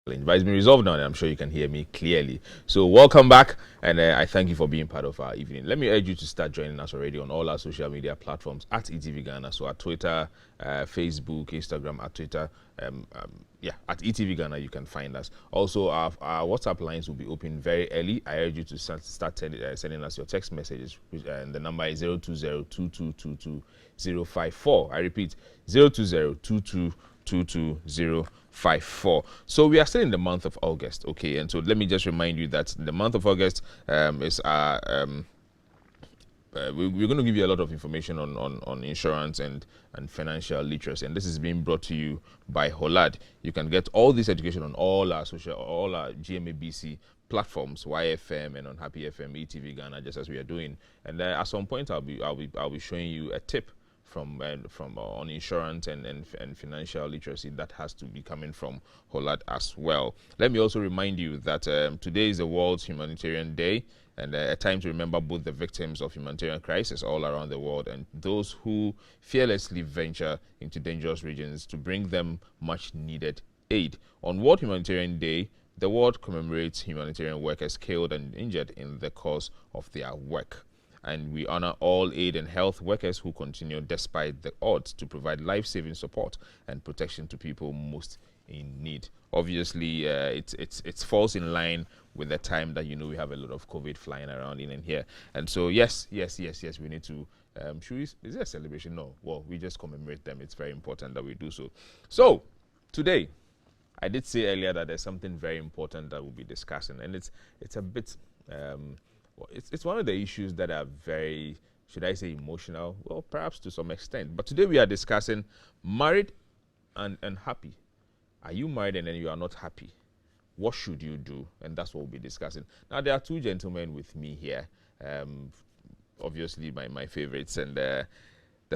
But it's been resolved now, and I'm sure you can hear me clearly. So welcome back, and I thank you for being part of our evening. Let me urge you to start joining us already on all our social media platforms at eTVGhana. So at Twitter, Facebook, Instagram, at Twitter, at eTVGhana you can find us. Also, our WhatsApp lines will be open very early. I urge you to start sending us your text messages, and the number is 020-2222-054. I repeat, 020-2222-054. So we are still in the month of August, okay? And so let me just remind you that the month of August is our we're going to give you a lot of information on insurance and financial literacy, and this is being brought to you by Holad. You can get all this education on all our GMABC platforms, YFM and on Happy FM, eTVGhana, just as we are doing. And at some point, I'll be showing you a tip from on insurance and financial literacy that has to be coming from Holad as well. Let me also remind you that today is the World's Humanitarian Day, and a time to remember both the victims of humanitarian crisis all around the world and those who fearlessly venture into dangerous regions to bring them much needed aid. On World Humanitarian Day, the world commemorates humanitarian workers killed and injured in the course of their work. And we honor all aid and health workers who continue despite the odds to provide life-saving support and protection to people most in need. Obviously, it falls in line with the time that we have a lot of COVID flying around in and here. And so yes, we need to. Is there a celebration? No. Well, we just commemorate them. It's very important that we do so. So today, I did say earlier that there's something very important that we'll be discussing, and it's a bit. It's one of the issues that are very, should I say, emotional? Well, perhaps to some extent. But today we are discussing married and happy. Are you married and then you are not happy? What should you do? And that's what we'll be discussing. Now, there are two gentlemen with me here. Obviously, my favorites. And the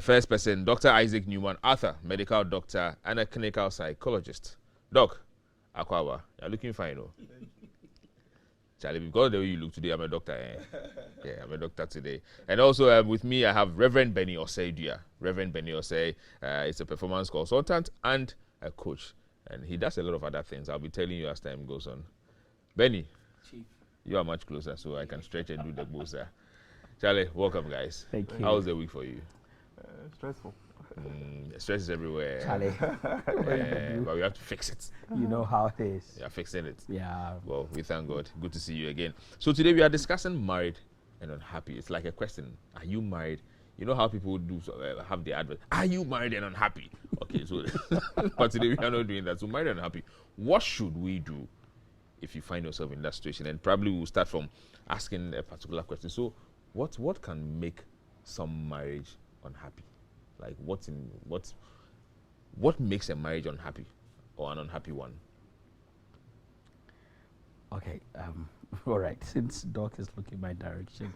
first person, Dr. Isaac Newman Arthur, medical doctor and a clinical psychologist. Doc, Akwawa, you're looking fine, oh? Charlie, because of the way you look today, I'm a doctor. Yeah, I'm a doctor today. And also with me, I have Reverend Benny Osei. Reverend Benny Osei is a performance consultant and a coach. And he does a lot of other things. I'll be telling you as time goes on. Benny, Chief, you are much closer, so I can stretch and do the most. Charlie, welcome, guys. Thank you. How was the week for you? Stressful. Stress is everywhere. Charlie. But we have to fix it. You know how it is. Yeah, fixing it. Yeah. Well, we thank God. Good to see you again. So today we are discussing married and unhappy. It's like a question. Are you married? You know how people do have the advert. Are you married and unhappy? Okay, so but today we are not doing that. So married and unhappy. What should we do if you find yourself in that situation? And probably we'll start from asking a particular question. So what can make some marriage unhappy? Like what makes a marriage unhappy or an unhappy one? Okay, all right. Since Doc is looking my direction,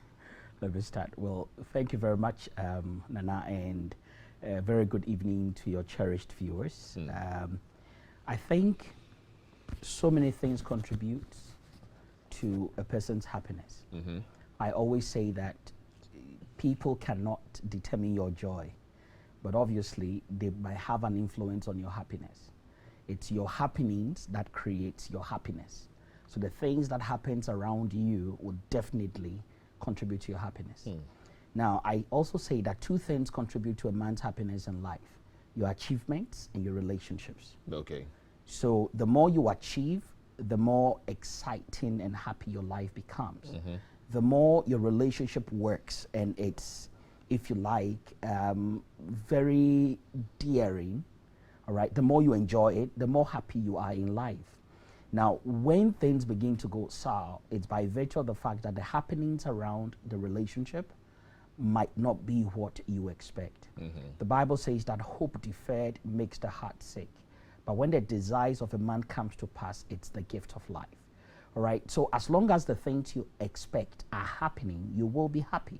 let me start. Well, thank you very much, Nana, and a very good evening to your cherished viewers. I think so many things contribute to a person's happiness. I always say that people cannot determine your joy, but obviously they might have an influence on your happiness. It's your happenings that creates your happiness. So the things that happens around you will definitely contribute to your happiness. Now, I also say that two things contribute to a man's happiness in life: your achievements and your relationships. Okay. So the more you achieve, the more exciting and happy your life becomes. The more your relationship works, and it's, if you like, very daring, all right? The more you enjoy it, the more happy you are in life. Now, when things begin to go sour, it's by virtue of the fact that the happenings around the relationship might not be what you expect. The Bible says that hope deferred makes the heart sick. But when the desires of a man comes to pass, it's the gift of life. All right? So as long as the things you expect are happening, you will be happy.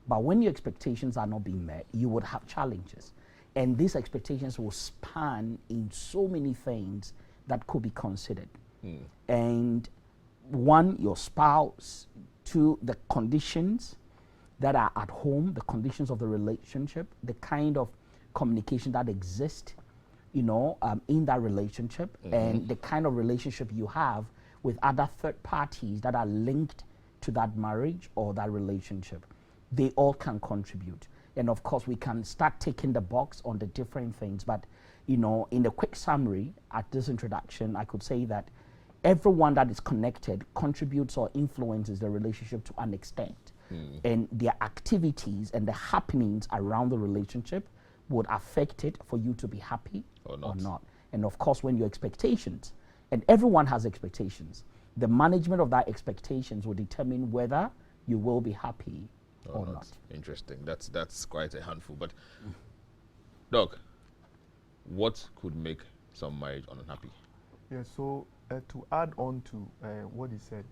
But when your expectations are not being met, you would have challenges. And these expectations will span in so many things that could be considered. And one, your spouse; two, the conditions that are at home, the conditions of the relationship, the kind of communication that exists, in that relationship, and the kind of relationship you have with other third parties that are linked to that marriage or that relationship. They all can contribute. And of course, we can start ticking the box on the different things. But, in a quick summary at this introduction, I could say that everyone that is connected contributes or influences the relationship to an extent. And their activities and the happenings around the relationship would affect it for you to be happy or not. And of course, when your expectations, and everyone has expectations, the management of that expectations will determine whether you will be happy or not. Interesting. That's quite a handful. But, Doc, what could make some marriage unhappy? Yeah, so to add on to what he said,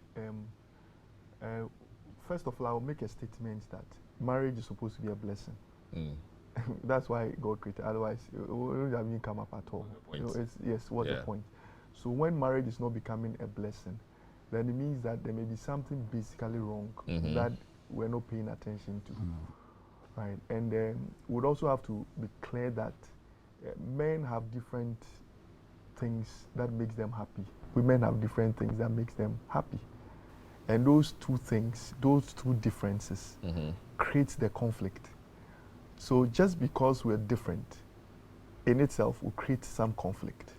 first of all, I'll make a statement that marriage is supposed to be a blessing. That's why God created. Otherwise, it wouldn't have even come up at all. What's the point? So when marriage is not becoming a blessing, then it means that there may be something basically wrong that we're not paying attention to, right? And we'd also have to be clear that men have different things that makes them happy. Women have different things that makes them happy. And those two things, those two differences creates the conflict. So just because we're different in itself will create some conflict.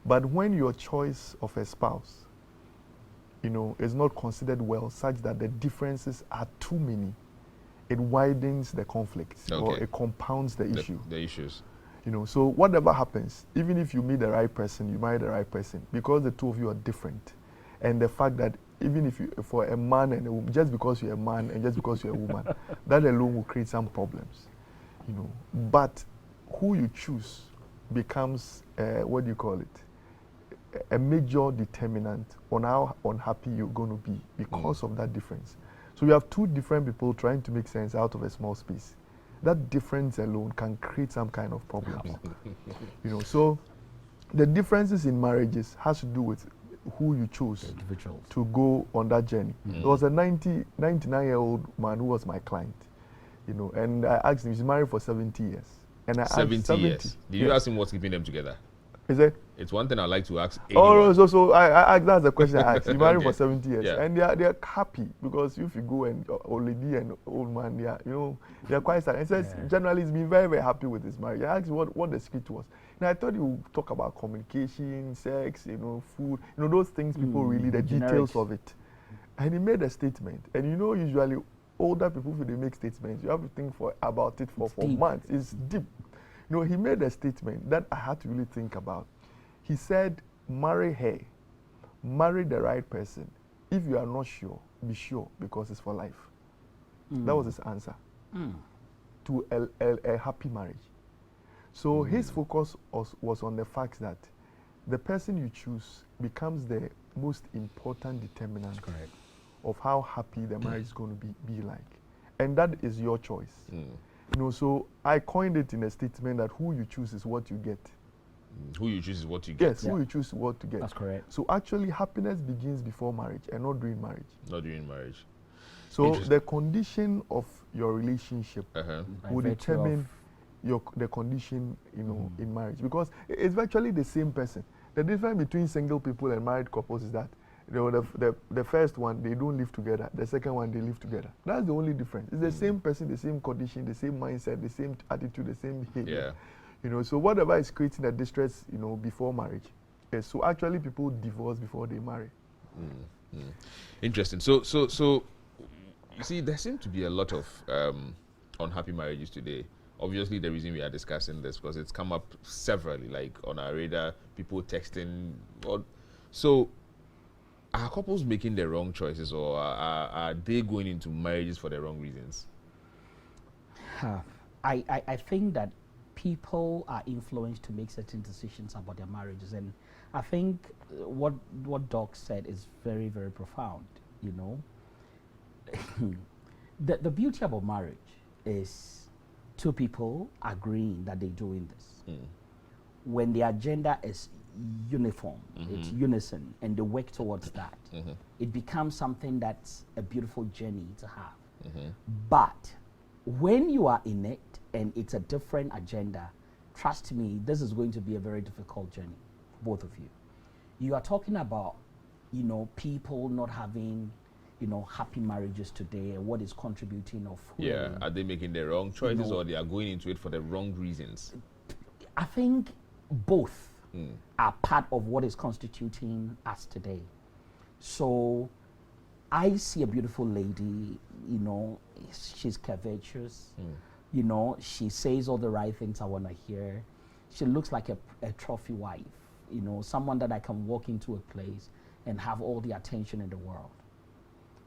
But when your choice of a spouse, is not considered well such that the differences are too many, it widens the conflict or it compounds the issue. The issues. So whatever happens, even if you meet the right person, you marry the right person, because the two of you are different. And the fact that even if for a man and a woman, just because you're a man and just because you're a woman, that alone will create some problems. But who you choose becomes, a major determinant on how unhappy you're going to be because of that difference. So you have two different people trying to make sense out of a small space. That difference alone can create some kind of problems. So the differences in marriages has to do with who you chose to go on that journey. There was a 99-year-old man who was my client, and I asked him, he's married for 70 years. And I 70 years. Did you ask him what's keeping them together? Is it? It's one thing I like to ask anyone. Oh, no, so I that's the question I asked. He married for 70 years, and they're happy, because if you go and old lady and old man, they're quite sad. And says generally he's been very, very happy with his marriage. I asked what the secret was. And I thought he would talk about communication, sex, food, those things people really, the details of it. And he made a statement. And usually older people, if they make statements, you have to think about it for months. It's deep. He made a statement that I had to really think about. He said, marry her, marry the right person. If you are not sure, be sure, because it's for life. That was his answer to a happy marriage. So his focus was on the fact that the person you choose becomes the most important determinant of how happy the marriage is going to be like. And that is your choice. So I coined it in a statement that who you choose is what you get. Who you choose is what you get. Yes, who you choose is what to get. That's correct. So actually, happiness begins before marriage and not during marriage. Not during marriage. So the condition of your relationship will determine the condition, in marriage, because it's virtually the same person. The difference between single people and married couples is that the first one, they don't live together. The second one, they live together. That's the only difference. It's the same person, the same condition, the same mindset, the same attitude, the same behavior. So whatever is creating a distress, before marriage. So actually people divorce before they marry. Interesting. So you see, there seem to be a lot of unhappy marriages today. Obviously, the reason we are discussing this because it's come up severally, like on our radar, people texting. So are couples making the wrong choices, or are they going into marriages for the wrong reasons? I think that people are influenced to make certain decisions about their marriages, and I think what Doc said is very, very profound. The beauty about marriage is two people agreeing that they're doing this. When the agenda is uniform, it's unison, and they work towards that, it becomes something that's a beautiful journey to have. But when you are in it and it's a different agenda, trust me, this is going to be a very difficult journey, both of you. You are talking about, people not having, happy marriages today, and what is contributing of who. Yeah, are they making the wrong choices, or they are going into it for the wrong reasons? I think both are part of what is constituting us today. So I see a beautiful lady, she's covetous, she says all the right things I want to hear. She looks like a trophy wife, someone that I can walk into a place and have all the attention in the world.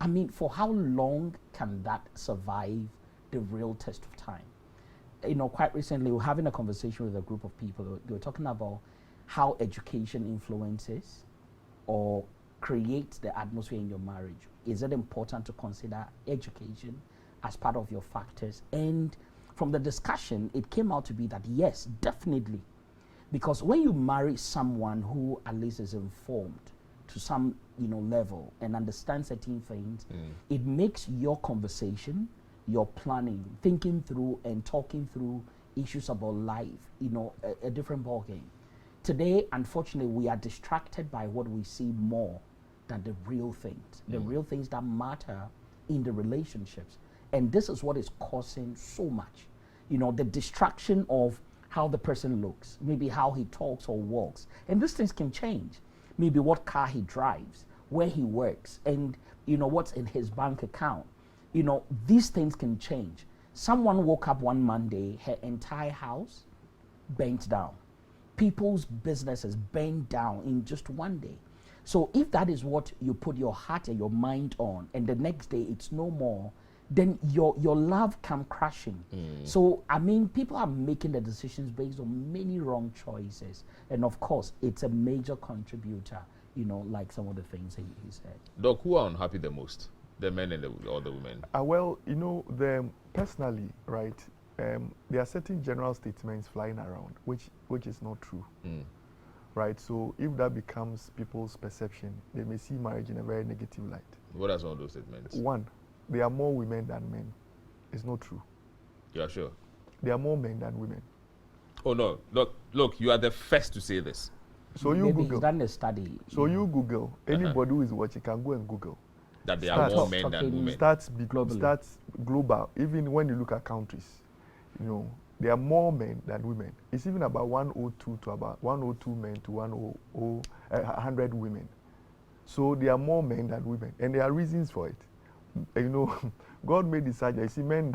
I mean, for how long can that survive the real test of time? Quite recently, we were having a conversation with a group of people. They were talking about how education influences or creates the atmosphere in your marriage. Is it important to consider education as part of your factors? And from the discussion, it came out to be that yes, definitely. Because when you marry someone who at least is informed to some level and understands certain things, it makes your conversation, your planning, thinking through and talking through issues about life, a different ballgame. Today, unfortunately, we are distracted by what we see more than the real things, the real things that matter in the relationships. And this is what is causing so much. The distraction of how the person looks, maybe how he talks or walks. And these things can change. Maybe what car he drives, where he works, and what's in his bank account. These things can change. Someone woke up one Monday, her entire house burnt down. People's businesses burnt down in just one day. So if that is what you put your heart and your mind on, and the next day it's no more, then your love come crashing. So, I mean, people are making the decisions based on many wrong choices. And of course, it's a major contributor, like some of the things he said. Doc, who are unhappy the most? The men and or the women? Well, personally, right, there are certain general statements flying around, which is not true. Right, so if that becomes people's perception, they may see marriage in a very negative light. What are some of those statements? One, there are more women than men. It's not true. You are sure? There are more men than women. Oh no, look, you are the first to say this. So you Maybe Google. He's done a study. So you Google. Anybody who is watching can go and Google. That there are more men than women. Starts global. Even when you look at countries, there are more men than women. It's even about 102 to about 102 men to 100 women. So there are more men than women, and there are reasons for it. God made it such. You see, men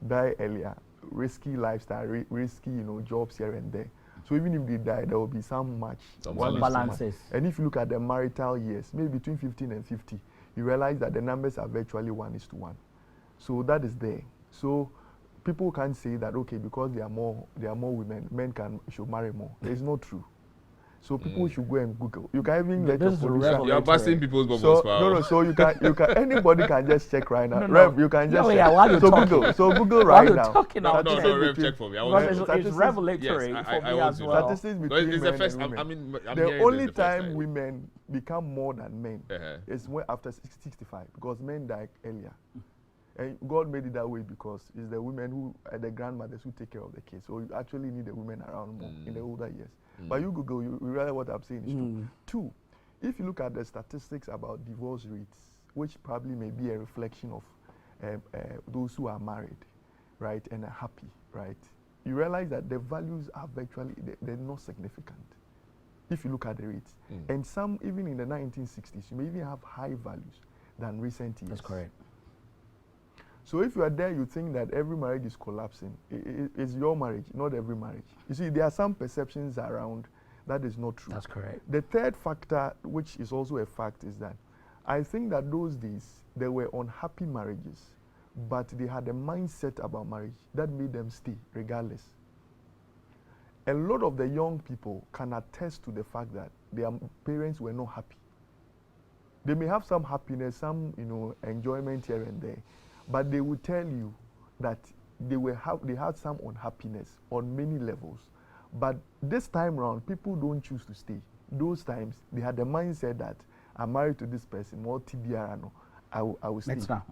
die earlier, risky lifestyle, risky jobs here and there. So even if they die, there will be some match. Some balances. And if you look at the marital years, maybe between 15 and 50, you realize that the numbers are virtually 1:1. So that is there. So people can't say that, okay, because there are more women, men should marry more. It's not true. So people should go and Google. You can even let your police. You are busting people's bubbles. No. So you can anybody can just check right now. No. Rev, you can just check. Yeah, so Google right now. No, Rev, check for me. It's revelatory for me as well. Statistics between men first, and women. I mean, the only time women become more than men is when after 65, because men die earlier. And God made it that way because it's the women who are the grandmothers who take care of the kids. So you actually need the women around more in the older years. But you Google, you realize what I'm saying is true. Two, if you look at the statistics about divorce rates, which probably may be a reflection of those who are married, right, and are happy, right, you realize that the values are virtually, they're not significant. If you look at the rates. And some, even in the 1960s, you may even have high values than recent years. That's correct. So if you are there, you think that every marriage is collapsing. It's your marriage, not every marriage. You see, there are some perceptions around that is not true. That's correct. The third factor, which is also a fact, is that I think that those days, there were unhappy marriages, but they had a mindset about marriage that made them stay regardless. A lot of the young people can attest to the fact that their parents were not happy. They may have some happiness, some enjoyment here and there, but they will tell you that they had some unhappiness on many levels. But this time around, people don't choose to stay. Those times, they had the mindset that I'm married to this person, more TBR, I will stay. Now.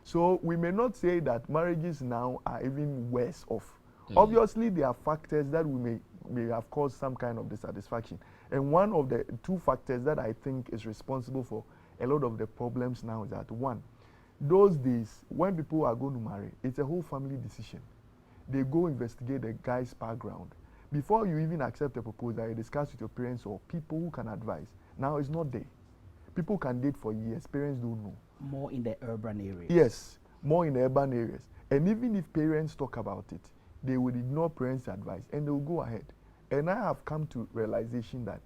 So we may not say that marriages now are even worse off, Obviously, there are factors that may have caused some kind of dissatisfaction. And one of the two factors that I think is responsible for a lot of the problems now is that, one, those days, when people are going to marry, it's a whole family decision. They go investigate the guy's background. Before you even accept a proposal, you discuss with your parents or people who can advise. Now it's not there. People can date for years, parents don't know. More in the urban areas. Yes, more in the urban areas. And even if parents talk about it, they would ignore parents' advice and they will go ahead. And I have come to realization that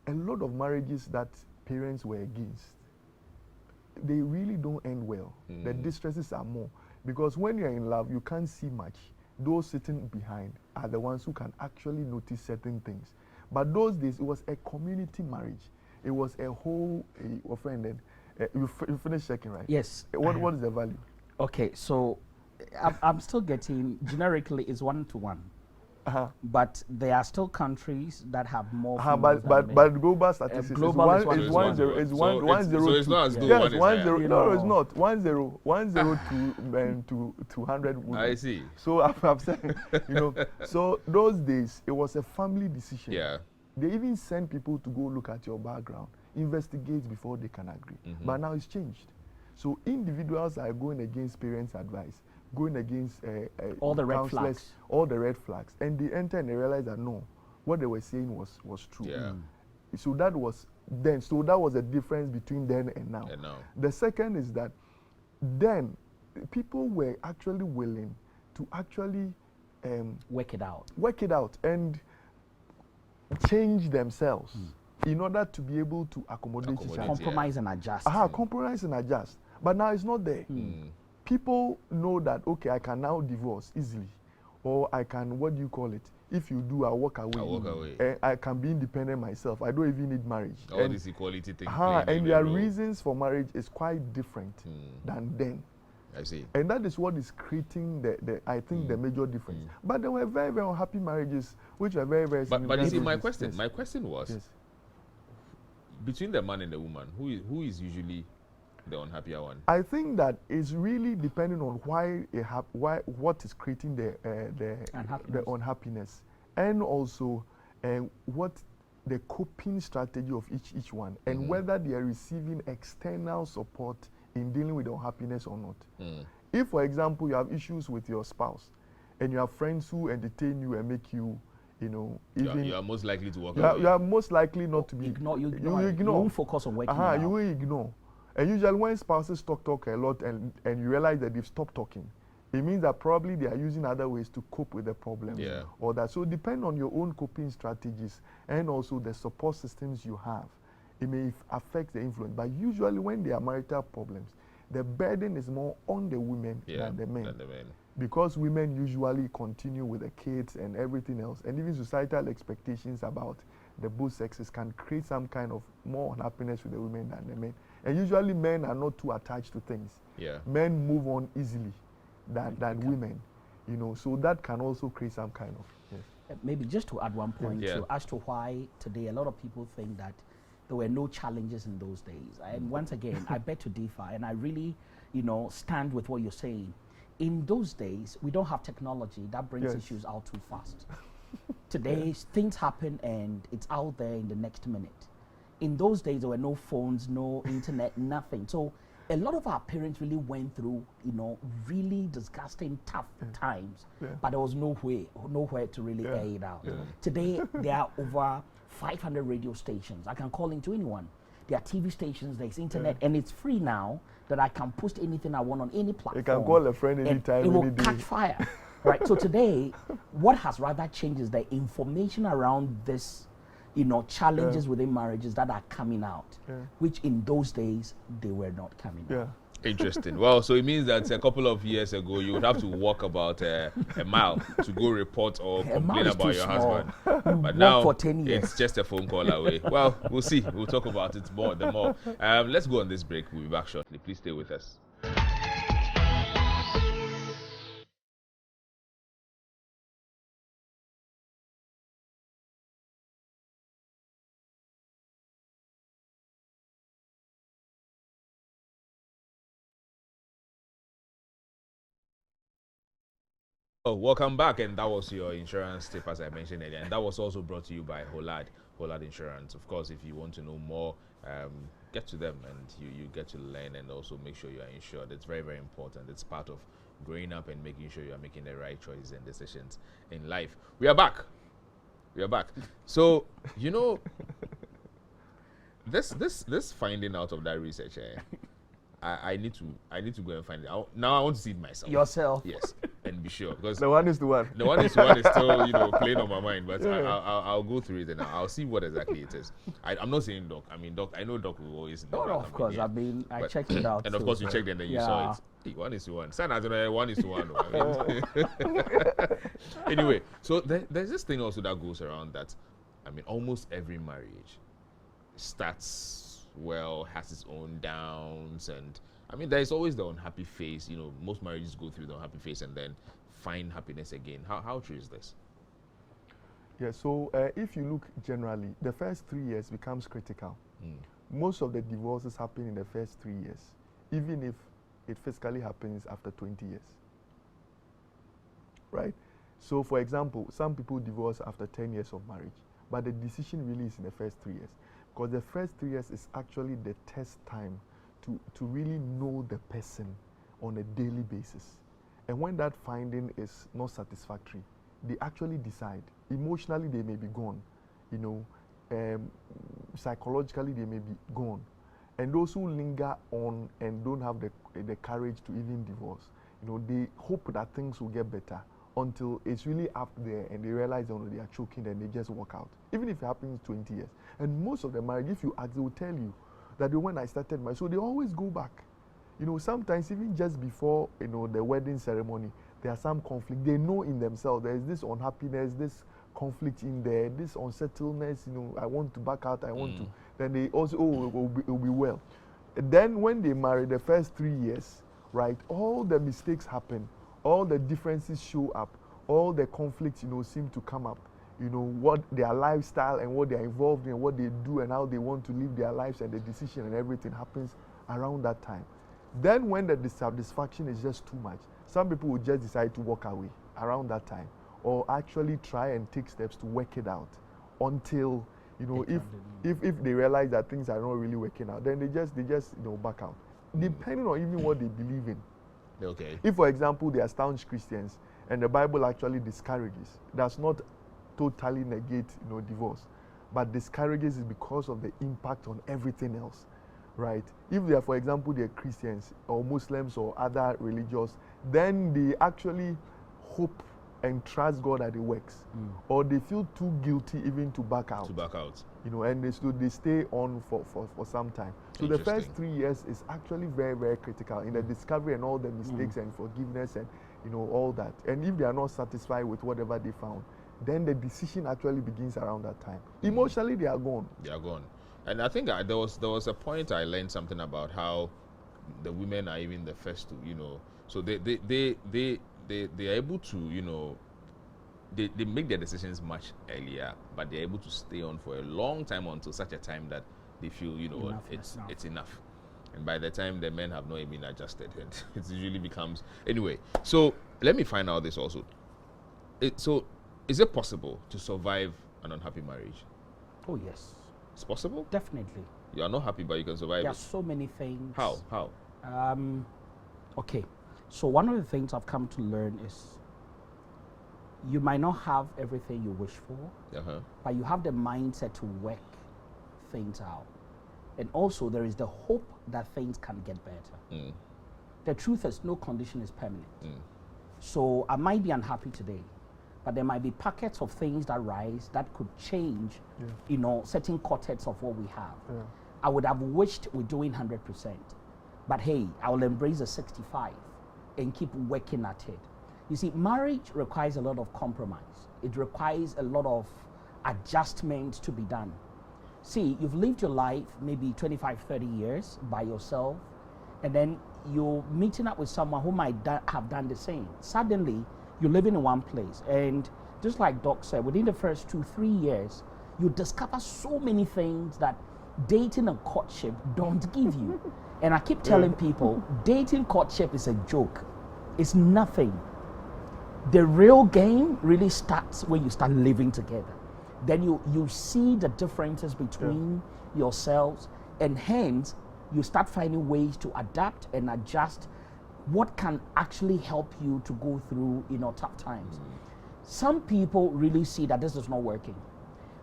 a lot of marriages that parents were against, they really don't end well. The distresses are more. Because when you're in love, you can't see much. Those sitting behind are the ones who can actually notice certain things. But those days, it was a community marriage. It was a whole offended. You finished checking, right? Yes. What is the value? Okay, so I'm still getting, generically, it's 1-to-1. But there are still countries that have more. But global statistics global is 1-0. So it's not as though yes, one is 1-0. No, it's not 1-0. 1-0 to 200 women. I see. So I'm saying, so those days it was a family decision. Yeah. They even send people to go look at your background, investigate before they can agree. But now it's changed. So individuals are going against parents' advice, going against all the red flags. All the red flags. And they enter and they realize that no, what they were saying was true. Yeah. So that was then. So that was the difference between then and now. The second is that then people were actually willing to actually work it out. Work it out and change themselves in order to be able to accommodate each other. Compromise and adjust. Compromise and adjust. But now it's not there. People know that, okay, I can now divorce easily. Or I can, what do you call it? If you do, I'll walk away. I'll walk away. And I can be independent myself. I don't even need marriage. All this equality thing. And their reasons for marriage is quite different than then. I see. And that is what is creating I think the major difference. But there were very, very unhappy marriages, which are very, very But you see, my question was, yes, between the man and the woman, who is usually the unhappier one? I think that is really depending on what is creating the unhappiness, and also what the coping strategy of each one, and whether they are receiving external support in dealing with the unhappiness or not. If, for example, you have issues with your spouse, and you have friends who entertain you and make you, even you are most likely to walk away. You are most likely not to be ignore. You ignore. You won't focus on working. You will ignore. And usually when spouses talk a lot and you realize that they've stopped talking, it means that probably they are using other ways to cope with the problem. Yeah. Or that. So depend on your own coping strategies and also the support systems you have. It may affect the influence. But usually when there are marital problems, the burden is more on the women than the men. Because women usually continue with the kids and everything else. And even societal expectations about the both sexes can create some kind of more unhappiness with the women than the men. And usually men are not too attached to things. Yeah. Men move on easily than women. So that can also create some kind of maybe just to add one point as to why today a lot of people think that there were no challenges in those days. And once again, I beg to differ, and I really, stand with what you're saying. In those days, we don't have technology that brings issues out too fast. Today, things happen and it's out there in the next minute. In those days, there were no phones, no internet, nothing. So a lot of our parents really went through, really disgusting, tough times, but there was nowhere to really air it out. Today, there are over 500 radio stations. I can call into anyone. There are TV stations, there's internet, and it's free now that I can post anything I want on any platform. You can call a friend anytime, it will catch fire. Right? So today, what has rather changed is the information around this, challenges within marriages that are coming out, which in those days, they were not coming out. Interesting. Well, so it means that a couple of years ago, you would have to walk about a mile to go report or complain about your husband. But now, for 10 years. It's just a phone call away. Well, we'll see. We'll talk about it more. Let's go on this break. We'll be back shortly. Please stay with us. Oh, welcome back, and that was your insurance tip, as I mentioned earlier, and that was also brought to you by Holad Insurance. Of course, if you want to know more, get to them, and you get to learn, and also make sure you are insured. It's very, very important. It's part of growing up and making sure you are making the right choices and decisions in life. We are back. So this finding out of that research, I need to go and find it out. Now I want to see it myself. Yourself. Yes, and be sure, because The 1:1. the 1:1 is still playing on my mind, but I'll go through it and I'll see what exactly it is. I'm not saying Doc. I mean, Doc. I know Doc will always know. No, of course. I mean, I checked it out. And of course, you checked and then you saw it. Hey, 1:1. Sign out 1:1. Anyway, so there's this thing also that goes around that, I mean, almost every marriage starts well, has its own downs, and I mean, there's always the unhappy phase. Most marriages go through the unhappy phase and then find happiness again. How true is this? Yeah, so if you look generally, the first 3 years becomes critical. Most of the divorces happen in the first 3 years, even if it physically happens after 20 years. Right? So, for example, some people divorce after 10 years of marriage, but the decision really is in the first 3 years. Because the first 3 years is actually the test time to really know the person on a daily basis. And when that finding is not satisfactory, they actually decide. Emotionally, they may be gone. Psychologically, they may be gone. And those who linger on and don't have the courage to even divorce, they hope that things will get better until it's really up there and they realize they are choking and they just walk out. Even if it happens 20 years. And most of the marriage, if you ask, they will tell you that when I started so they always go back. Sometimes even just before, the wedding ceremony, there are some conflict. They know in themselves there is this unhappiness, this conflict in there, this unsettledness, I want to back out, I want to. Then they also, it will be well. And then when they marry, the first 3 years, right, all the mistakes happen, all the differences show up, all the conflicts, seem to come up. What their lifestyle and what they're involved in, what they do and how they want to live their lives, and the decision and everything happens around that time. Then when the dissatisfaction is just too much, some people will just decide to walk away around that time, or actually try and take steps to work it out until, if they realize that things are not really working out, then they just back out, depending on even what they believe in. Okay. If, for example, they are staunch Christians and the Bible actually discourages, does not totally negate divorce, but discourages it because of the impact on everything else, right? If they are, for example, they are Christians or Muslims or other religions, then they actually hope and trust God that it works, or they feel too guilty even to back out. And they stay on for some time. So the first 3 years is actually very, very critical in the discovery and all the mistakes and forgiveness and all that. And if they are not satisfied with whatever they found, then the decision actually begins around that time. Emotionally, they are gone. And I think there was a point I learned something about how the women are even the first to, so they are able to, they make their decisions much earlier, but they're able to stay on for a long time until such a time that they feel, it's enough. And by the time the men have not even adjusted, it usually becomes... Anyway, so let me find out this also. So is it possible to survive an unhappy marriage? Oh, yes. It's possible? Definitely. You are not happy, but you can survive There it. are so many things. How? Okay. So one of the things I've come to learn is you might not have everything you wish for, but you have the mindset to work things out. And also there is the hope that things can get better. The truth is no condition is permanent. So I might be unhappy today, but there might be packets of things that rise that could change, certain quartets of what we have. I would have wished we're doing 100%, but hey, I will embrace the 65 and keep working at it. You see, marriage requires a lot of compromise. It requires a lot of adjustment to be done. See, you've lived your life maybe 25, 30 years by yourself, and then you're meeting up with someone who might have done the same. Suddenly, you're living in one place, and just like Doc said, within the first 2-3 years, you discover so many things that dating and courtship don't give you. And I keep telling people, dating courtship is a joke. It's nothing. The real game really starts when you start living together. Then you see the differences between yourselves, and hence you start finding ways to adapt and adjust what can actually help you to go through tough times. Some people really see that this is not working,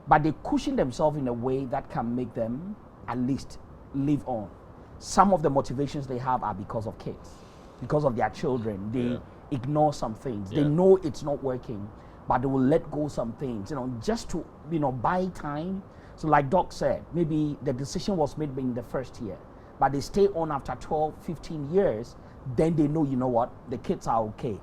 but they cushion themselves in a way that can make them at least live on. Some of the motivations they have are because of kids, because of their children. They ignore some things. They know it's not working, but they will let go some things, just to buy time. So like Doc said, maybe the decision was made in the first year, but they stay on after 12, 15 years, then they know, what, the kids are okay.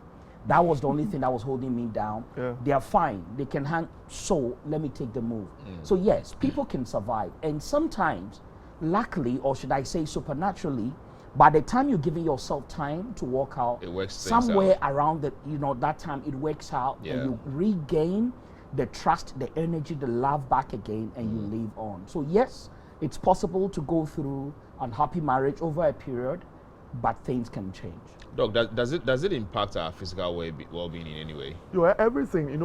That was the only thing that was holding me down. They are fine. They can hang, so let me take the move. So yes, people can survive. And sometimes, luckily, or should I say supernaturally, by the time you're giving yourself time to work out, it works somewhere around that time, it works out, and you regain the trust, the energy, the love back again, and you live on. So yes, it's possible to go through unhappy marriage over a period, but things can change. Doc, does it impact our physical well-being in any way? Everything.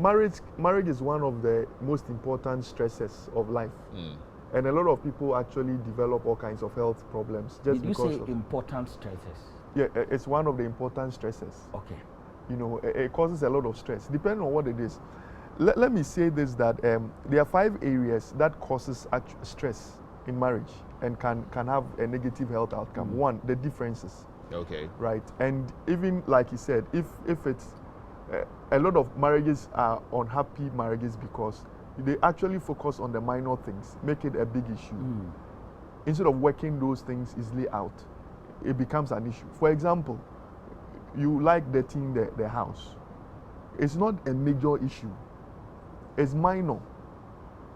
Marriage is one of the most important stresses of life. And a lot of people actually develop all kinds of health problems just because Did you say important stresses? Yeah, it's one of the important stresses. Okay. It causes a lot of stress, depending on what it is. Let me say this, that there are 5 areas that causes stress in marriage and can have a negative health outcome. One, the differences. Okay. Right. And even like you said, if it's a lot of marriages are unhappy marriages because they actually focus on the minor things, make it a big issue. Instead of working those things easily out, it becomes an issue. For example, you like dirtying the house. It's not a major issue. It's minor,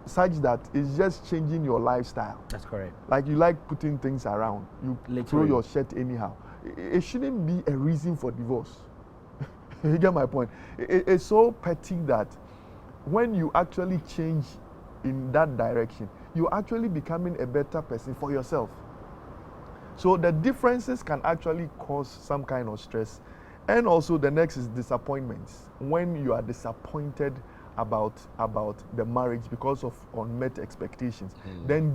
such that it's just changing your lifestyle. That's correct. Like you like putting things around. You throw your shirt anyhow. It shouldn't be a reason for divorce. You get my point? It's so petty that when you actually change in that direction, you're actually becoming a better person for yourself. So the differences can actually cause some kind of stress. And also the next is disappointments. When you are disappointed about the marriage because of unmet expectations, then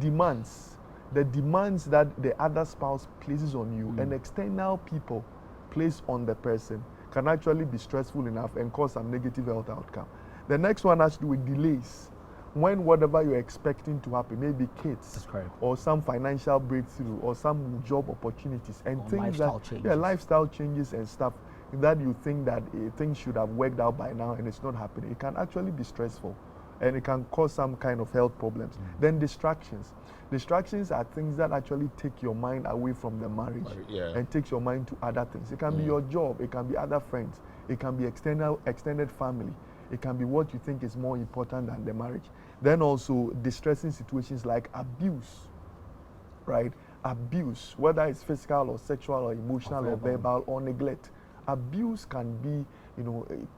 the demands that the other spouse places on you and external people place on the person can actually be stressful enough and cause some negative health outcome. The next one has to do with delays. When whatever you're expecting to happen, maybe kids, or some financial breakthrough, or some job opportunities, and or things lifestyle changes and stuff that you think that things should have worked out by now and it's not happening, it can actually be stressful and it can cause some kind of health problems. Then distractions. Distractions are things that actually take your mind away from the marriage and takes your mind to other things. It can be your job, it can be other friends, it can be extended family, it can be what you think is more important than the marriage. Then also distressing situations like abuse, right? Abuse, whether it's physical or sexual or emotional or verbal or neglect. Abuse can be,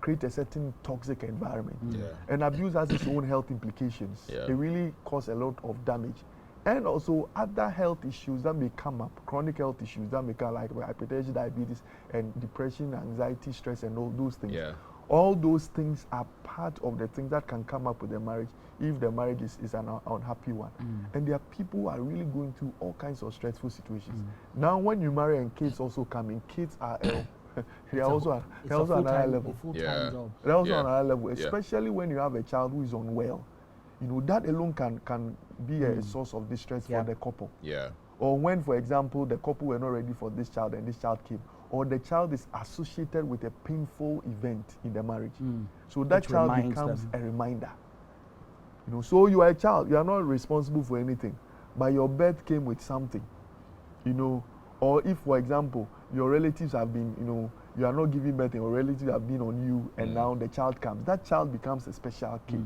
create a certain toxic environment. And abuse has its own health implications. It really causes a lot of damage. And also other health issues that may come up, chronic health issues that may come like hypertension, diabetes, and depression, anxiety, stress, and all those things. All those things are part of the things that can come up with the marriage if the marriage is an unhappy one. And there are people who are really going through all kinds of stressful situations. Now when you marry and kids also come in, kids are they are also another level. They're also another level, especially when you have a child who is unwell. That alone can be a source of distress for the couple. Or when, for example, the couple were not ready for this child and this child came, or the child is associated with a painful event in the marriage. So that child becomes a reminder. So you are a child, you are not responsible for anything, but your birth came with something. Or if, for example, your relatives have been, you are not giving birth and your relatives have been on you and now the child comes, that child becomes a special kid.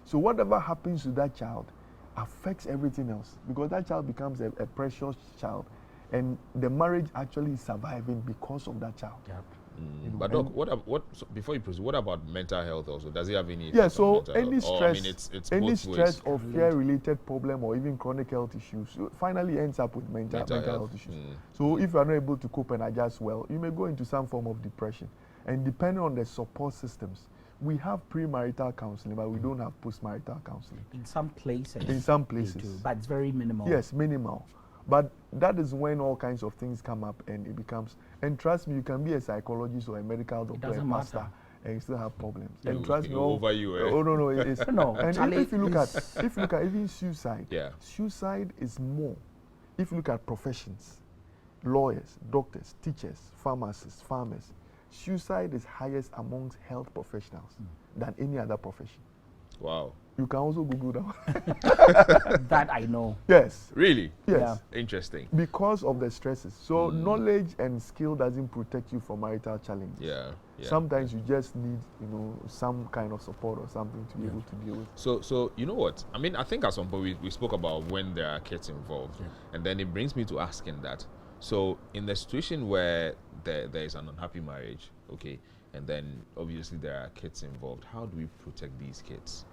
So whatever happens to that child affects everything else because that child becomes a precious child and the marriage actually is surviving because of that child. But Doc, before you proceed, what about mental health also? Does it have any? So any stress, it's any stress or fear-related problem or even chronic health issues finally ends up with mental health issues. So if you are not able to cope and adjust well, you may go into some form of depression. And depending on the support systems, we have premarital counseling, but we don't have postmarital counseling. In some places. In some they places. do, but it's very minimal. Yes, minimal. But that is when all kinds of things come up and it becomes, and trust me, you can be a psychologist or a medical doctor, a pastor, and you still have problems. Yeah, and trust me, over you. Oh no, it's no. And Charlie, if you look at even suicide, yeah, suicide is more. If you look at professions, lawyers, doctors, teachers, pharmacists, farmers, suicide is highest amongst health professionals than any other profession. Wow. You can also Google that one. That I know. Yes. Really? Yes. Yeah. Interesting. Because of the stresses. So knowledge and skill doesn't protect you from marital challenges. Yeah. Sometimes you just need, some kind of support or something to be able to deal with. So you know what? I mean, I think at some point we spoke about when there are kids involved, and then it brings me to asking that. So in the situation where there is an unhappy marriage, okay, and then obviously there are kids involved, how do we protect these kids?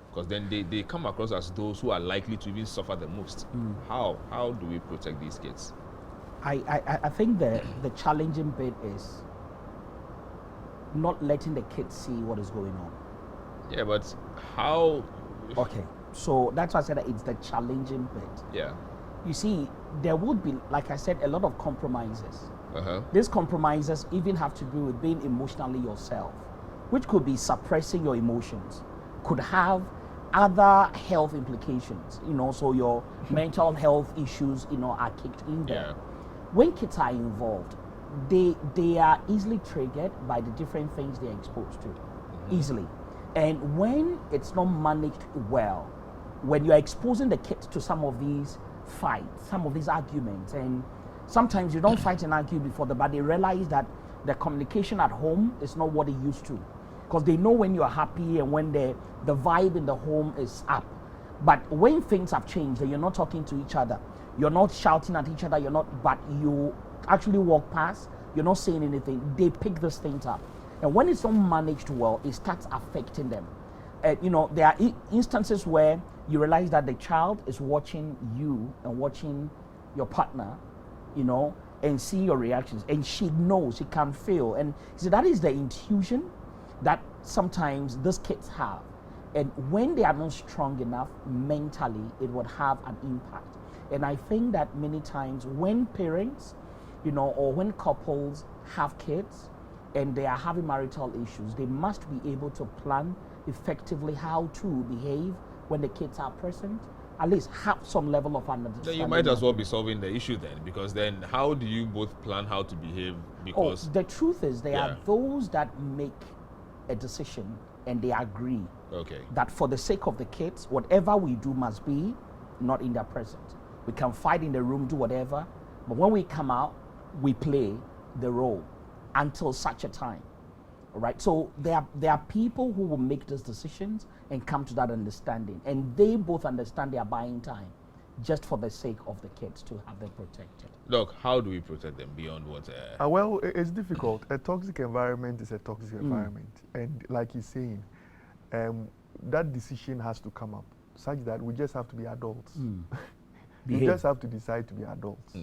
Because then they come across as those who are likely to even suffer the most. How do we protect these kids? I think the challenging bit is not letting the kids see what is going on. Yeah, but how? Okay, so that's why I said that it's the challenging bit. Yeah. You see, there would be, like I said, a lot of compromises. These compromises even have to do with being emotionally yourself, which could be suppressing your emotions, could have other health implications, so your mental health issues, are kicked in there. Yeah. When kids are involved, they are easily triggered by the different things they're exposed to, easily. And when it's not managed well, when you're exposing the kids to some of these fights, some of these arguments, and sometimes you don't fight and argue before but they realize that the communication at home is not what it used to. Because they know when you're happy and when the vibe in the home is up. But when things have changed and you're not talking to each other, you're not shouting at each other, but you actually walk past, you're not saying anything, they pick these things up. And when it's not managed well, it starts affecting them. There are instances where you realize that the child is watching you and watching your partner, and see your reactions. And she knows, she can feel. And so that is the intuition that sometimes these kids have. And when they are not strong enough mentally, it would have an impact. And I think that many times when parents, or when couples have kids and they are having marital issues, they must be able to plan effectively how to behave when the kids are present. At least have some level of understanding. Then you might as well be solving the issue then, because then how do you both plan how to behave? Because the truth is there are those that make a decision and they agree that for the sake of the kids, whatever we do must be not in their presence. We can fight in the room, do whatever, but when we come out, we play the role until such a time. All right. So there are people who will make those decisions and come to that understanding, and they both understand they are buying time just for the sake of the kids to have them protected. Look, how do we protect them beyond what? Well, it's difficult. A toxic environment is a toxic environment, and like he's saying, that decision has to come up such that we just have to be adults. We just have to decide to be adults.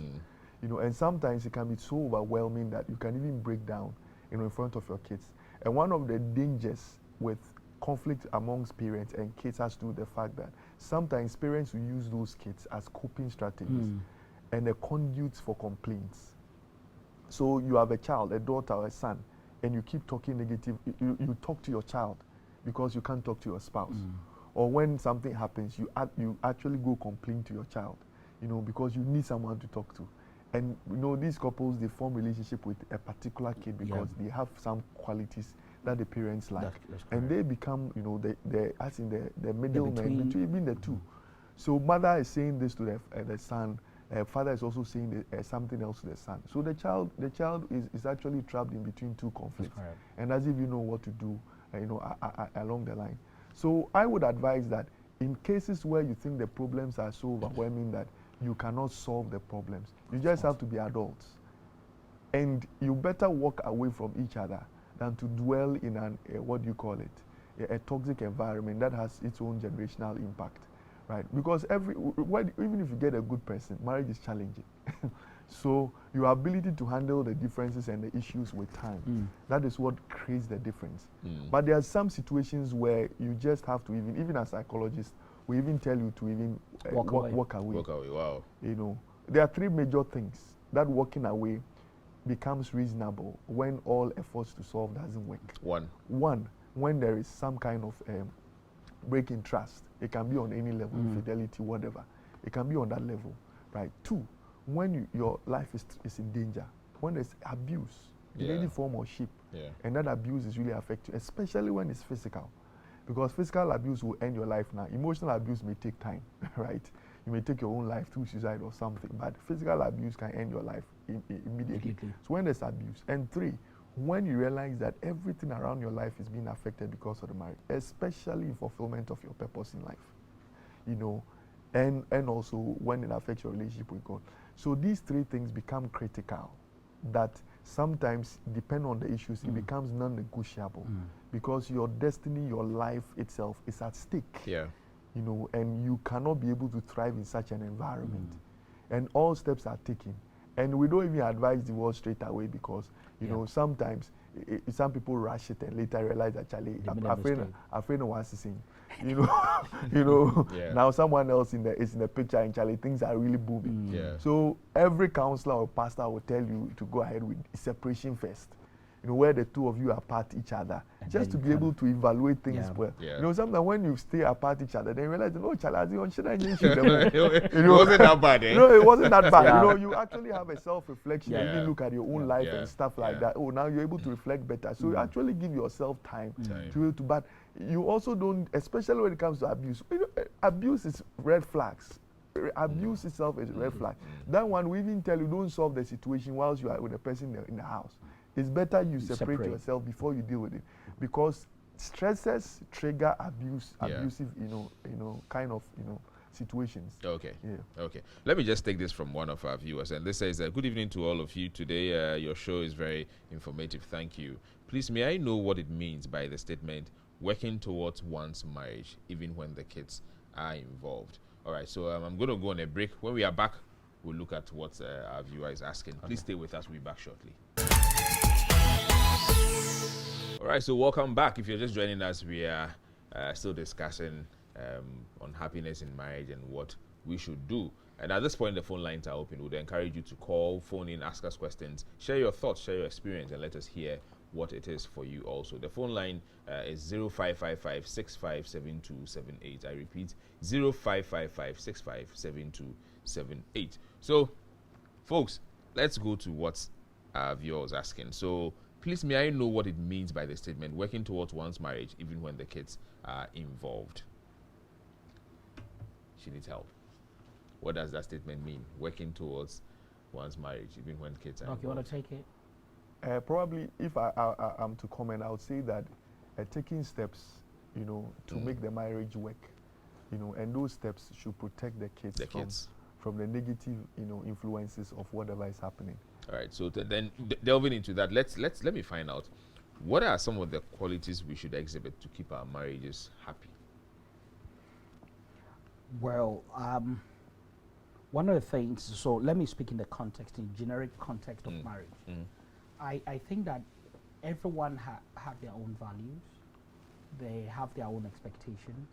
And sometimes it can be so overwhelming that you can even break down, in front of your kids. And one of the dangers with conflict amongst parents and kids has to do with the fact that sometimes parents will use those kids as coping strategies and a conduits for complaints. So you have a child, a daughter or a son, and you keep talking negative. You talk to your child because you can't talk to your spouse. Or when something happens, you actually go complain to your child, because you need someone to talk to. And these couples, they form relationship with a particular kid because they have some qualities that the parents like, and they become, the middleman between the two. So mother is saying this to the son, father is also saying something else to the son. So the child is actually trapped in between two conflicts, and as if you know what to do, along the line. So I would advise that in cases where you think the problems are so overwhelming that you cannot solve the problems, you just have to be adults. And you better walk away from each other than to dwell in a toxic environment that has its own generational impact, right? Because even if you get a good person, marriage is challenging. So your ability to handle the differences and the issues with time, that is what creates the difference. But there are some situations where you just have to even as psychologists, we even tell you to even walk away. Walk away. Wow. You know, there are three major things that walking away becomes reasonable when all efforts to solve doesn't work. One, when there is some kind of break in trust. It can be on any level, infidelity, whatever. It can be on that level, right? Two, when your life is in danger, when there's abuse in any form or shape, and that abuse is really affecting you, especially when it's physical. Because physical abuse will end your life now. Emotional abuse may take time, right? You may take your own life through suicide or something, but physical abuse can end your life immediately. So when there's abuse. And three, when you realize that everything around your life is being affected because of the marriage, especially in fulfillment of your purpose in life, you know, and also when it affects your relationship with God. So these three things become critical, that sometimes, depend on the issues, it becomes non-negotiable because your destiny, your life itself is at stake. Yeah. You know, and you cannot be able to thrive in such an environment. And all steps are taken. And we don't even advise divorce straight away because, you know, sometimes some people rush it and later realize that afraid no one's saying, you know, now someone else is in the picture and things are really booming. So every counselor or pastor will tell you to go ahead with separation first. You know, where the two of you are apart each other, and just to be able to evaluate things well. You know, sometimes when you stay apart each other, then you realize, no, it wasn't that bad, eh? No, it wasn't that bad. You know, you actually have a self-reflection. You even look at your own life and stuff like that. Oh, now you're able to reflect better. So you actually give yourself time to but you also don't, especially when it comes to abuse. You know, abuse is red flags. Abuse itself is red flag. That one, we even tell you, don't solve the situation whilst you are with the person in the house. It's better you separate yourself before you deal with it, because stresses trigger abusive, kind of, situations. Okay. Yeah. Okay. Let me just take this from one of our viewers, and this says, "Good evening to all of you. Today, your show is very informative. Thank you. Please, may I know what it means by the statement working towards one's marriage, even when the kids are involved?" All right. So I'm going to go on a break. When we are back, we'll look at what our viewer is asking. Please stay with us. We'll be back shortly. All right, so welcome back. If you're just joining us, we are still discussing on happiness in marriage and what we should do. And at this point, the phone lines are open. We'd encourage you to call, phone in, ask us questions, share your thoughts, share your experience, and let us hear what it is for you also. The phone line is 0555 657278. I repeat, 0555 657278. So, folks, let's go to what our viewer was asking. So, please, may I know what it means by the statement working towards one's marriage even when the kids are involved? She needs help. What does that statement mean? Working towards one's marriage even when kids are involved. You want to take it? Probably, if I'm to comment, I would say that taking steps, to make the marriage work, and those steps should protect the kids from the negative, influences of whatever is happening. All right. So then delving into that, let me find out what are some of the qualities we should exhibit to keep our marriages happy. Well, one of the things. So let me speak in the context, in generic context of marriage. I think that everyone have their own values. They have their own expectations.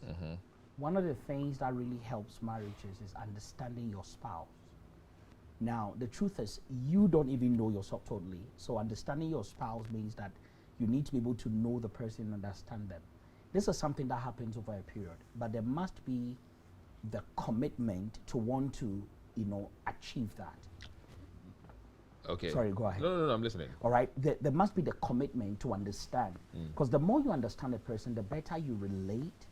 One of the things that really helps marriages is understanding your spouse. Now, the truth is, you don't even know yourself totally. So understanding your spouse means that you need to be able to know the person and understand them. This is something that happens over a period, but there must be the commitment to want to, achieve that. Okay. Sorry, go ahead. No, I'm listening. All right. There must be the commitment to understand. Because the more you understand a person, the better you relate.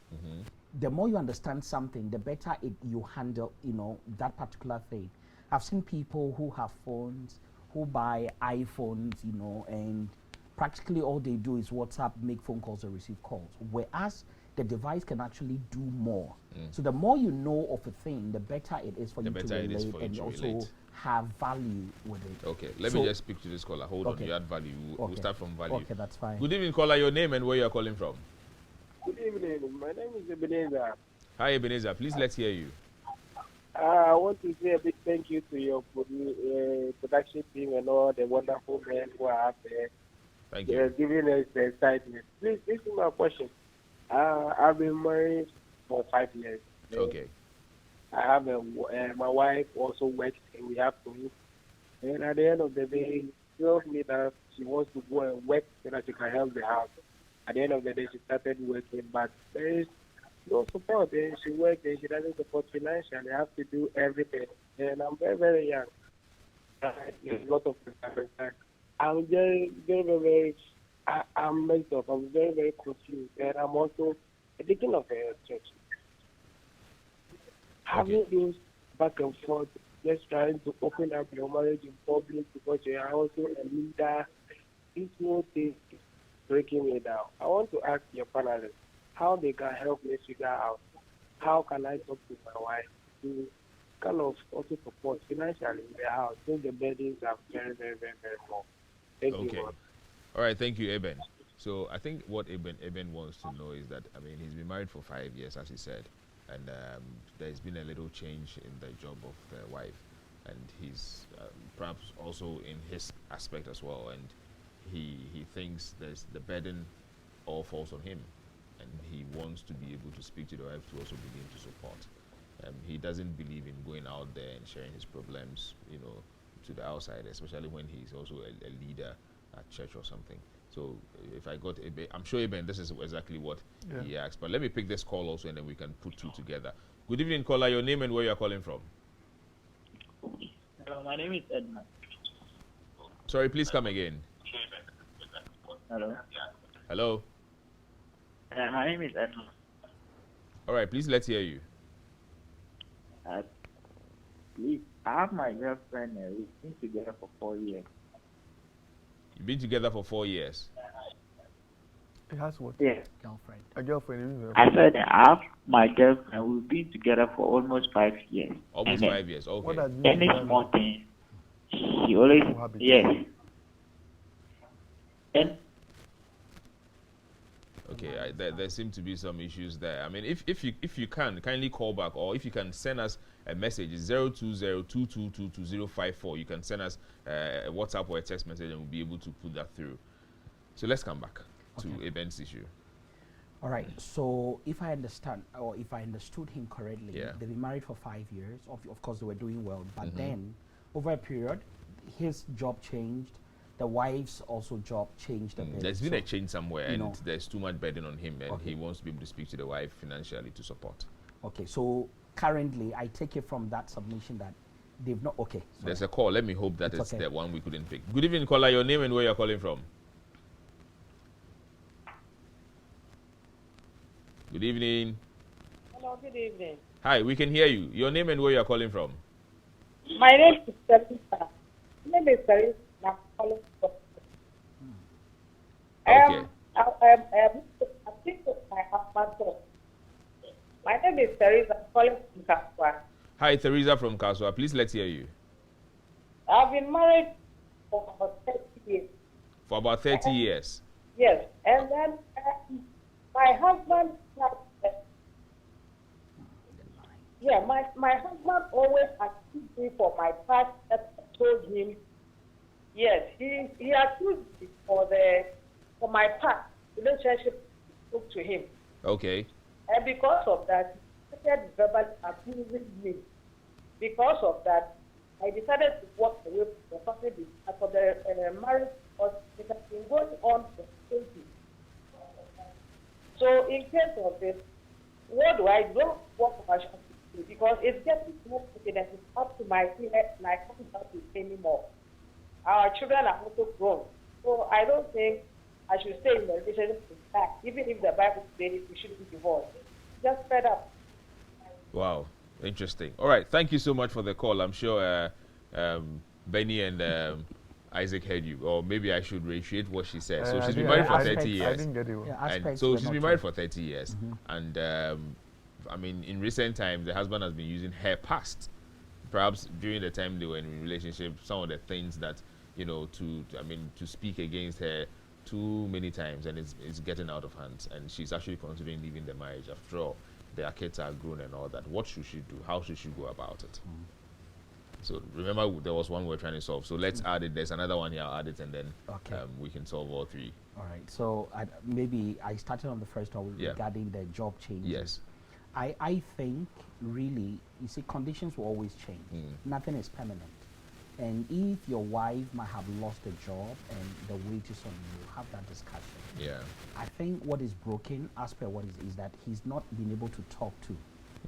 The more you understand something, the better you handle, that particular thing. I've seen people who have phones, who buy iPhones, and practically all they do is WhatsApp, make phone calls or receive calls. Whereas the device can actually do more. So the more you know of a thing, the better it is for you to relate and also have value with it. Okay, let me just speak to this caller. Hold on, you add value. We'll start from value. Okay, that's fine. Good evening, caller. Your name and where you are calling from? Good evening. My name is Ebenezer. Hi, Ebenezer. Please, let's hear you. I want to say a big thank you to your production team and all the wonderful men who are out there. Thank They're you. giving us the excitement. Please, this is my question. I've been married for 5 years. Okay. I have my wife also works and we have twins. And at the end of the day, she tells me that she wants to go and work so that she can help the house. At the end of the day, she started working, but there is no support. And she works and she doesn't support financially. I have to do everything. And I'm very, very young. There's a lot of things. I'm very, I'm messed up. I'm very, very confused. And I'm also thinking of a church. Having this back and forth, just trying to open up your marriage in public because you are also a leader, this whole thing is breaking me down. I want to ask your panelists how they can help me figure out how can I talk to my wife to kind of also support financially in the house since the burdens are very, very, very, very more. Thank you. Okay. All right. Thank you, Eben. So I think what Eben wants to know is that, I mean, he's been married for 5 years, as he said, and there's been a little change in the job of the wife, and he's perhaps also in his aspect as well, and he thinks there's the burden all falls on him, and he wants to be able to speak to the wife to also begin to support. He doesn't believe in going out there and sharing his problems, to the outside, especially when he's also a leader at church or something. So if I got Eben, I'm sure Eben, this is exactly what he asked. But let me pick this call also, and then we can put two together. Good evening, caller. Your name and where you are calling from? Hello, my name is Edmund. Sorry, please come again. Hello. Hello. My name is Edmund. All right, please let's hear you. Please, I have my girlfriend. We've been together for 4 years. You've been together for 4 years. He has what? Yeah. Girlfriend. A girlfriend. I said I have my girlfriend. We've been together for almost 5 years. Almost 5 years. Okay. What does Any small thing, she always yes. And Okay, there seem to be some issues there. I mean, if you can kindly call back, or if you can send us a message, it's 02022222054. You can send us a WhatsApp or a text message, and we'll be able to put that through. So let's come back to Eben's issue. All right. So if I understand, or if I understood him correctly, Yeah. they've been married for 5 years. Of course, they were doing well, but then over a period, his job changed. The wife's also job changed a bit. There's been a change somewhere, and know. there's too much burden on him, and he wants to be able to speak to the wife financially to support. Okay. So currently, I take it from that submission that they've not. Okay. Sorry. There's a call. Let me hope that it's okay. the one we couldn't pick. Good evening, caller. Your name and where you're calling from? Good evening. Hello, good evening. Hi, we can hear you. Your name and where you're calling from? My name is Teresa. My name is Teresa. I'm calling from. Okay. I'm with my husband. My name is Teresa. I'm calling from Kaswa. Hi, Teresa from Kaswa. Please, let's hear you. I've been married for about 30 years. For about 30 years. Yes, and then my husband. My husband always accused me for my past. That I told him. Yes, he accused me for my past relationship. Spoke to him. Okay. And because of that, he started verbally abusing me. Because of that, I decided to walk away from the family after the marriage, because it has been going on for 20 years. So in case of this, what do I do? What I should do? Because it's getting more confident. It's up to my feet, and I can't help it anymore. Our children are also grown. So I don't think I should stay in the relationship with that. Even if the Bible says we shouldn't be divorced. Just fed up. Wow. Interesting. All right. Thank you so much for the call. I'm sure Benny and Isaac heard you. Or maybe I should reiterate what she said. So she's been married for 30 years. I didn't get it. And so she's been married for 30 years. And I mean, in recent times, the husband has been using her past. Perhaps during the time they were in a relationship, some of the things that, to speak against her too many times, and it's getting out of hand. And she's actually considering leaving the marriage after all. their kids are grown and all that, what should she do? How should she go about it? So remember, there was one we're trying to solve. So let's add it. There's another one here. I'll add it, and then we can solve all three. All right. So maybe I started on the first one regarding the job changes. Yes. I think really, you see, conditions will always change. Nothing is permanent. And if your wife might have lost a job and the weight is on you, have that discussion. Yeah. I think what is broken, as per what is that he's not been able to talk to.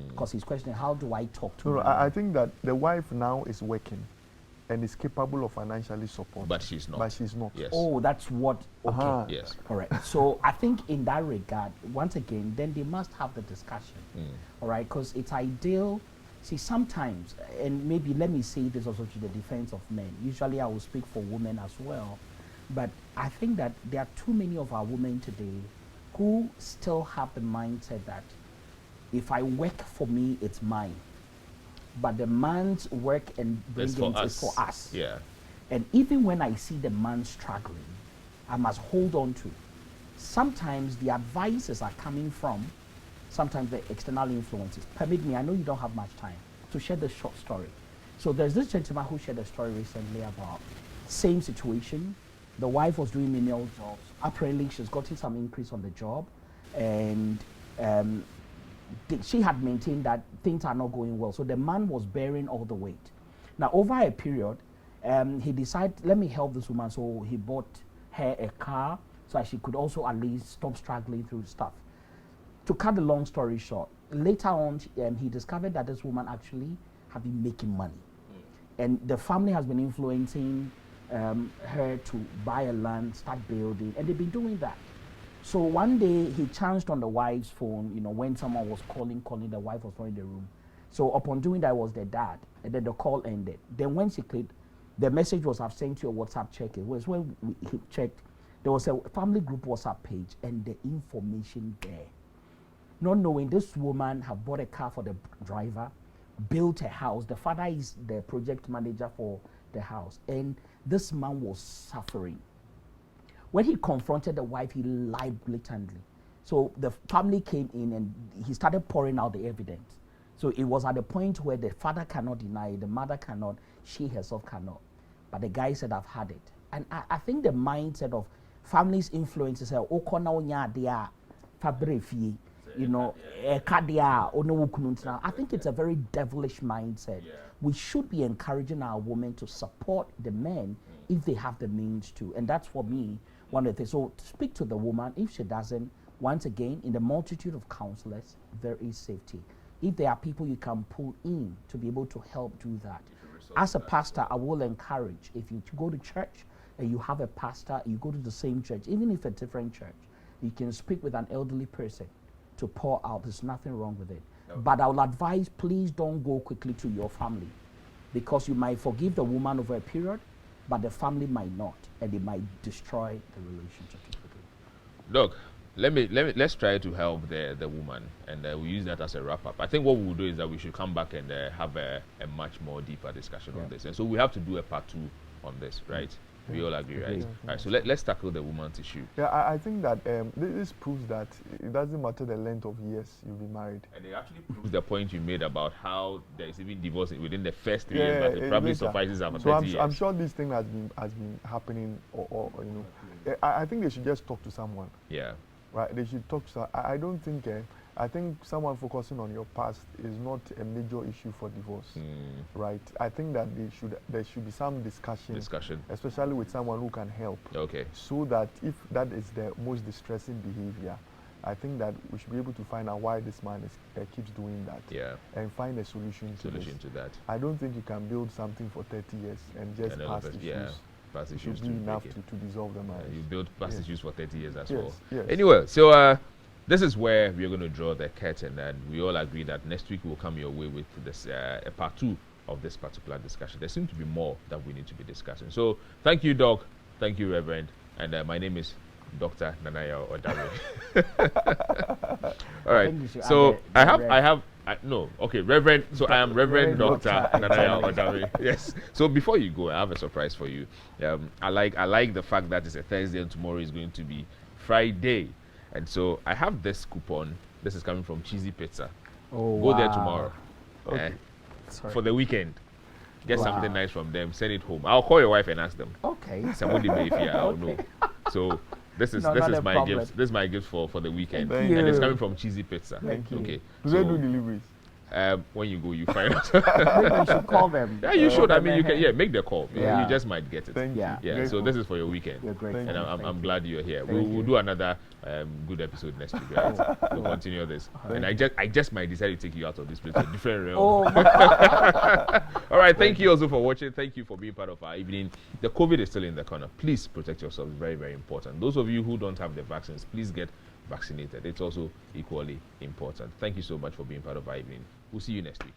Because he's questioning, how do I talk to No, you? I think that the wife now is working and is capable of financially supporting. But she's not. But she's not. Yes. Oh, that's what, okay. Yes. All right. So I think in that regard, once again, then they must have the discussion. All right. Because it's ideal. See, sometimes, and maybe let me say this also to the defense of men. Usually I will speak for women as well. But I think that there are too many of our women today who still have the mindset that if I work for me, it's mine. But the man's work and bringing is for us. Yeah. And even when I see the man struggling, I must hold on to. Sometimes the advices are coming from sometimes the external influences. Permit me, I know you don't have much time, to share the short story. So there's this gentleman who shared a story recently about same situation. The wife was doing menial jobs. Apparently she's gotten some increase on the job, and she had maintained that things are not going well. So the man was bearing all the weight. Now over a period, he decided, let me help this woman. So he bought her a car so that she could also at least stop struggling through stuff. To cut the long story short, later on, he discovered that this woman actually had been making money. And the family has been influencing her to buy a land, start building, and they've been doing that. So one day he chanced on the wife's phone, you know, when someone was calling, the wife was not in the room. So upon doing that, it was the dad, and then the call ended. Then when she clicked, the message was, I've sent you a WhatsApp check. It was when he checked, there was a family group WhatsApp page and the information there. Not knowing this woman had bought a car for the driver, built a house. The father is the project manager for the house. And this man was suffering. When he confronted the wife, he lied blatantly. So the family came in and he started pouring out the evidence. So it was at the point where the father cannot deny it, the mother cannot, she herself cannot. But the guy said, I've had it. And I think the mindset of families' influences, you know, I think it's a very devilish mindset. Yeah. We should be encouraging our women to support the men if they have the means to. And that's for me one of the things. So speak to the woman. If she doesn't, once again, in the multitude of counselors, there is safety. If there are people you can pull in to be able to help do that. As a pastor, I will encourage, if you go to church and you have a pastor, you go to the same church, even if a different church, you can speak with an elderly person to pour out. There's nothing wrong with it. Okay. But I will advise, please don't go quickly to your family, because you might forgive the woman over a period, but the family might not, and it might destroy the relationship. Doc, let's try to help the woman, and we'll use that as a wrap up. I think what we'll do is that we should come back and have a much more deeper discussion on this, and so we have to do a part 2 on this, right? We all agree, right? All right, so let's tackle the woman's issue. Yeah, I think that this proves that it doesn't matter the length of years you'll be married. And it actually proves the point you made about how there is even divorce within the first 3 years, but it probably suffices after 30 years. I'm sure this thing has been happening, or you know, I think they should just talk to someone. Yeah. Right, they should talk to someone. I don't think, I think someone focusing on your past is not a major issue for divorce, right? I think that there should be some discussion, especially with someone who can help. Okay. So that if that is the most distressing behavior, I think that we should be able to find out why this man keeps doing that. Yeah. And find a solution to that. I don't think you can build something for 30 years and just pass issues. Yeah. Past issues should be enough to dissolve the marriage. You build past issues for 30 years as well. Yes. Anyway, so this is where we're going to draw the curtain, and we all agree that next week we'll come your way with this a part 2 of this particular discussion. There seems to be more that we need to be discussing. So thank you, Doc. Thank you, Reverend. And my name is Dr. Nanaya Odare. All right. So Reverend. So I am Reverend Dr. Nanaya Odare. Yes. So before you go, I have a surprise for you. I like the fact that it's a Thursday and tomorrow is going to be Friday. And so I have this coupon This is coming from Cheesy Pizza. Oh, Go there wow. tomorrow. Okay. Sorry. For the weekend. Get Wow. something nice from them. Send it home. I'll call your wife and ask them. Okay. Somebody may fear. I'll know. Okay. So this is No, not a my problem. gift. This is my gift for the weekend. Thank And it's you. coming from Cheesy Pizza. Thank you. Okay. Do they do So deliveries? when you go, you find out. Maybe you should call them. Yeah, you should. I Call mean, them you can. ahead. Yeah, make the call. Yeah. You just might get it. Thank Yeah. you. Yeah. So Grateful. this is for your weekend. You're great. Thank And you. I'm glad you're here. Thank We'll you. do another good episode next week. Right? We'll continue this. And I just might decide to take you out of this place to a different realm. Oh, All right. Thank you also for watching. Thank you for being part of our evening. The COVID is still in the corner. Please protect yourselves. Very, very important. Those of you who don't have the vaccines, please get vaccinated. It's also equally important. Thank you so much for being part of our evening. We'll see you next week.